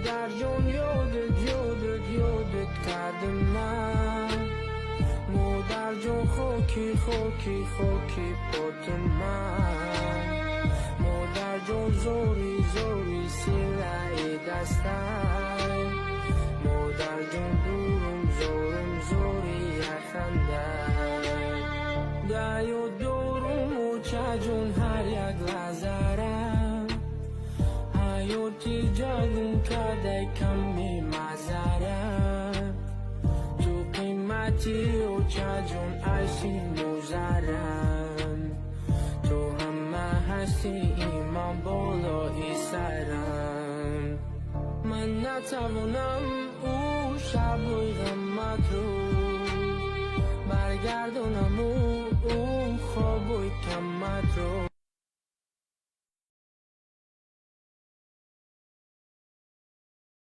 مادر جون یادت کردم من، مادر جون خاکی پات من، مادر جون زوری سیلای دستم، مادر جون دورم زوری خندم، دایو دورم و چجون هر یک لحظرم، حیاتی جگون کده کمی مزرم، تو قیمتی و چجون عیشی موزرم، تو همه هستی ایمان بالای سرم، من نتوانم او شبای غمت رو برگردونم، او خوابای کمت رو.